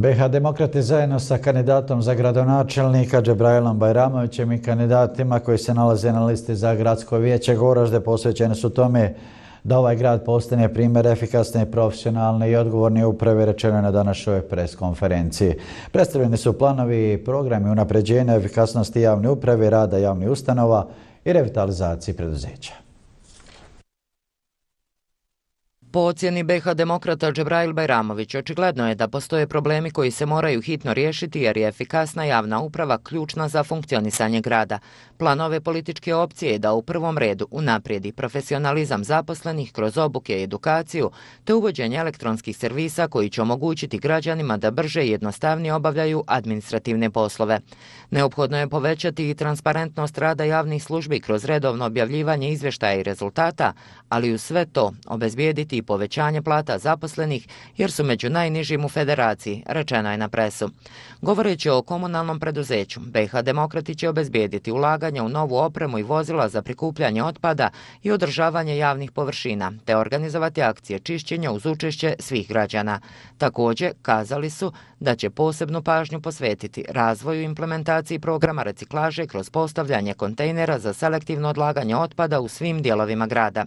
BiH Demokrati zajedno sa kandidatom za gradonačelnika Džebrailom Bajramovićem i kandidatima koji se nalaze na listi za gradsko vijeće Goražde posvećeni su tome da ovaj grad postane primjer efikasne, profesionalne i odgovorne uprave, rečeno je na današnjoj preskonferenciji. Predstavljeni su planovi i programi unapređenja efikasnosti javne uprave, rada javnih ustanova i revitalizaciji preduzeća. Po ocjeni BiH Demokrata Džebrail Bajramović, očigledno je da postoje problemi koji se moraju hitno riješiti jer je efikasna javna uprava ključna za funkcionisanje grada. Plan ove političke opcije je da u prvom redu unaprijedi profesionalizam zaposlenih kroz obuke i edukaciju te uvođenje elektronskih servisa koji će omogućiti građanima da brže i jednostavnije obavljaju administrativne poslove. Neophodno je povećati i transparentnost rada javnih službi kroz redovno objavljivanje izvještaja i rezultata, ali uz sve to obezbijediti i povećanje plata zaposlenih jer su među najnižim u federaciji, rečeno je na presu. Govoreći o komunalnom preduzeću, BiH Demokrati će obezbijediti ulaganje u novu opremu i vozila za prikupljanje otpada i održavanje javnih površina, te organizovati akcije čišćenja uz učešće svih građana. Također, kazali su da će posebnu pažnju posvetiti razvoju i implementaciji programa reciklaže kroz postavljanje kontejnera za selektivno odlaganje otpada u svim dijelovima grada.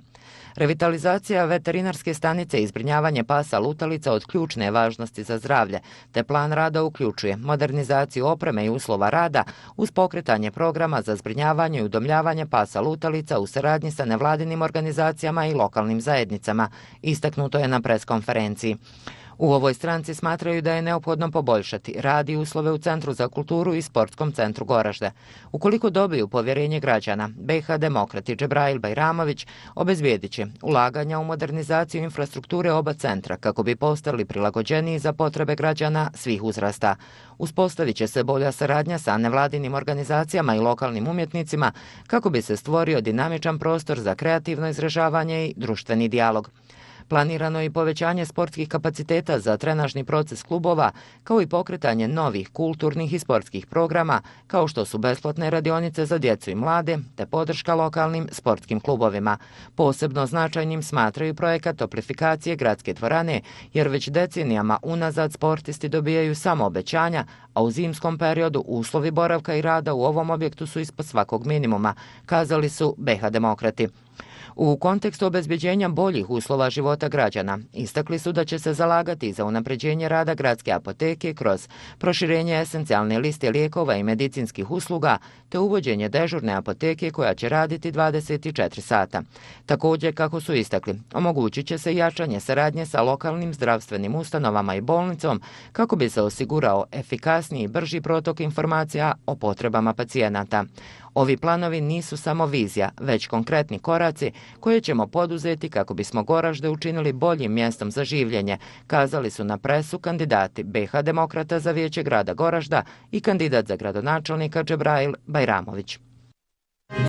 Revitalizacija veterinarske stanice i zbrinjavanje pasa lutalica od ključne važnosti za zdravlje, te plan rada uključuje modernizaciju opreme i uslova rada uz pokretanje programa za zbrinjavanje i udomljavanje pasa lutalica u saradnji sa nevladinim organizacijama i lokalnim zajednicama, istaknuto je na preskonferenciji. U ovoj stranci smatraju da je neophodno poboljšati rad i uslove u Centru za kulturu i Sportskom centru Goražde. Ukoliko dobiju povjerenje građana, BiH Demokrati Džebrail Bajramović obezbijedit će ulaganja u modernizaciju infrastrukture oba centra kako bi postali prilagođeniji za potrebe građana svih uzrasta. Uspostavit će se bolja saradnja sa nevladinim organizacijama i lokalnim umjetnicima kako bi se stvorio dinamičan prostor za kreativno izražavanje i društveni dijalog. Planirano je i povećanje sportskih kapaciteta za trenažni proces klubova, kao i pokretanje novih kulturnih i sportskih programa, kao što su besplatne radionice za djecu i mlade, te podrška lokalnim sportskim klubovima. Posebno značajnim smatraju projekat toplifikacije gradske dvorane, jer već decenijama unazad sportisti dobijaju samo obećanja, a u zimskom periodu uslovi boravka i rada u ovom objektu su ispod svakog minimuma, kazali su BiH Demokrati. U kontekstu obezbeđenja boljih uslova života građana, istakli su da će se zalagati za unapređenje rada gradske apoteke kroz proširenje esencijalne liste lijekova i medicinskih usluga, te uvođenje dežurne apoteke koja će raditi 24 sata. Također, kako su istakli, omogućit će se jačanje saradnje sa lokalnim zdravstvenim ustanovama i bolnicom kako bi se osigurao efikasniji i brži protok informacija o potrebama pacijenata. Ovi planovi nisu samo vizija, već konkretni koraci koje ćemo poduzeti kako bismo Goražde učinili boljim mjestom za življenje, kazali su na presu kandidati BiH Demokrata za vijeće grada Goražda i kandidat za gradonačelnika Džebrail Bajramović.